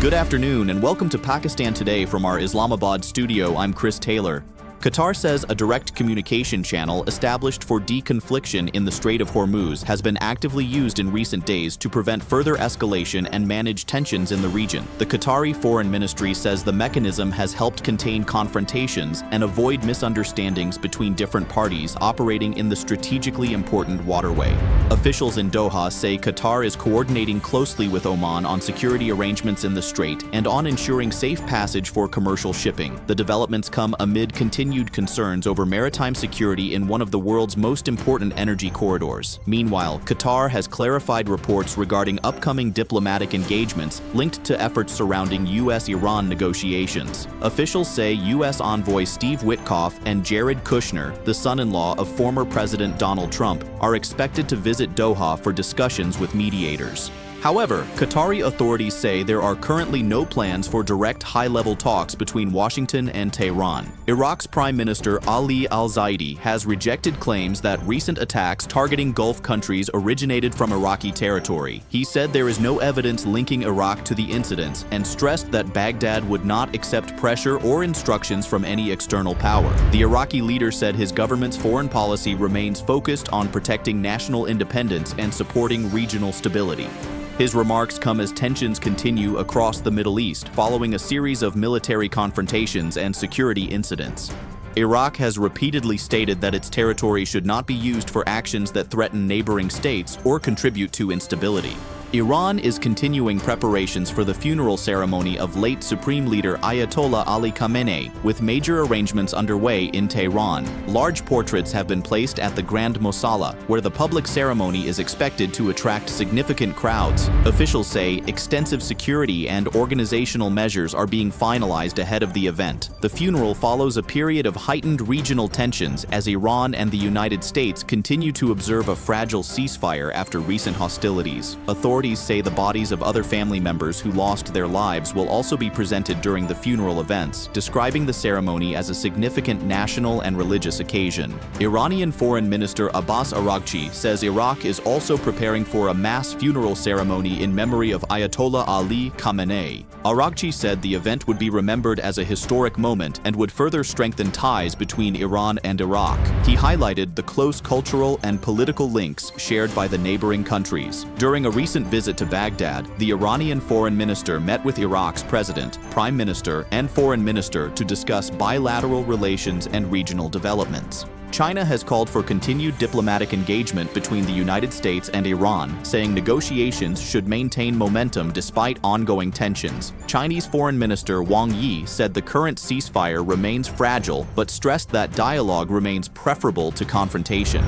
Good afternoon and welcome to Pakistan Today from our Islamabad studio. I'm Chris Taylor. Qatar says a direct communication channel established for deconfliction in the Strait of Hormuz has been actively used in recent days to prevent further escalation and manage tensions in the region. The Qatari Foreign Ministry says the mechanism has helped contain confrontations and avoid misunderstandings between different parties operating in the strategically important waterway. Officials in Doha say Qatar is coordinating closely with Oman on security arrangements in the strait and on ensuring safe passage for commercial shipping. The developments come amid continued concerns over maritime security in one of the world's most important energy corridors. Meanwhile, Qatar has clarified reports regarding upcoming diplomatic engagements linked to efforts surrounding U.S.-Iran negotiations. Officials say U.S. envoy Steve Witkoff and Jared Kushner, the son-in-law of former President Donald Trump, are expected to visit Doha for discussions with mediators. However, Qatari authorities say there are currently no plans for direct high-level talks between Washington and Tehran. Iraq's Prime Minister Ali al-Zaidi has rejected claims that recent attacks targeting Gulf countries originated from Iraqi territory. He said there is no evidence linking Iraq to the incidents and stressed that Baghdad would not accept pressure or instructions from any external power. The Iraqi leader said his government's foreign policy remains focused on protecting national independence and supporting regional stability. His remarks come as tensions continue across the Middle East following a series of military confrontations and security incidents. Iraq has repeatedly stated that its territory should not be used for actions that threaten neighboring states or contribute to instability. Iran is continuing preparations for the funeral ceremony of late Supreme Leader Ayatollah Ali Khamenei, with major arrangements underway in Tehran. Large portraits have been placed at the Grand Mosalla, where the public ceremony is expected to attract significant crowds. Officials say extensive security and organizational measures are being finalized ahead of the event. The funeral follows a period of heightened regional tensions as Iran and the United States continue to observe a fragile ceasefire after recent hostilities. Authorities say the bodies of other family members who lost their lives will also be presented during the funeral events, describing the ceremony as a significant national and religious occasion. Iranian Foreign Minister Abbas Araghchi says Iraq is also preparing for a mass funeral ceremony in memory of Ayatollah Ali Khamenei. Araghchi said the event would be remembered as a historic moment and would further strengthen ties between Iran and Iraq. He highlighted the close cultural and political links shared by the neighboring countries. During a recent visit to Baghdad, the Iranian foreign minister met with Iraq's president, prime minister, and foreign minister to discuss bilateral relations and regional developments. China has called for continued diplomatic engagement between the United States and Iran, saying negotiations should maintain momentum despite ongoing tensions. Chinese Foreign Minister Wang Yi said the current ceasefire remains fragile, but stressed that dialogue remains preferable to confrontation.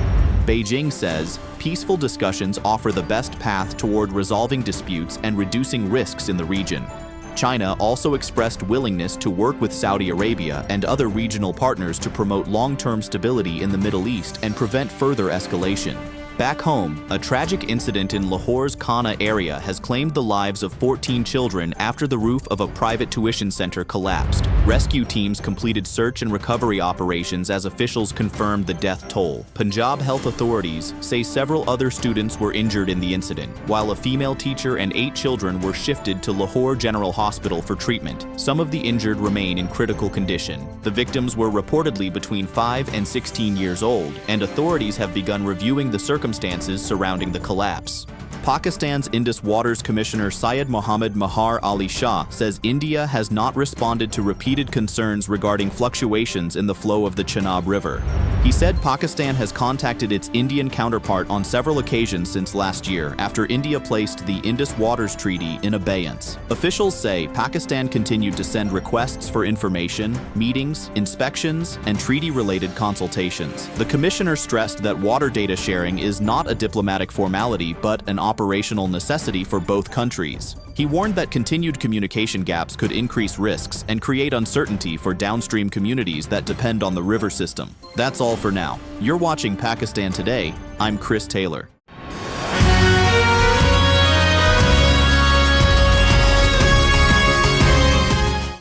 Beijing says peaceful discussions offer the best path toward resolving disputes and reducing risks in the region. China also expressed willingness to work with Saudi Arabia and other regional partners to promote long-term stability in the Middle East and prevent further escalation. Back home, a tragic incident in Lahore's Khana area has claimed the lives of 14 children after the roof of a private tuition center collapsed. Rescue teams completed search and recovery operations as officials confirmed the death toll. Punjab health authorities say several other students were injured in the incident, while a female teacher and 8 children were shifted to Lahore General Hospital for treatment. Some of the injured remain in critical condition. The victims were reportedly between 5 and 16 years old, and authorities have begun reviewing the circumstances surrounding the collapse. Pakistan's Indus Waters Commissioner Syed Mohammad Mahar Ali Shah says India has not responded to repeated concerns regarding fluctuations in the flow of the Chenab River. He said Pakistan has contacted its Indian counterpart on several occasions since last year after India placed the Indus Waters Treaty in abeyance. Officials say Pakistan continued to send requests for information, meetings, inspections, and treaty-related consultations. The commissioner stressed that water data sharing is not a diplomatic formality but an operational necessity for both countries. He warned that continued communication gaps could increase risks and create uncertainty for downstream communities that depend on the river system. That's all for now. You're watching Pakistan Today. I'm Chris Taylor.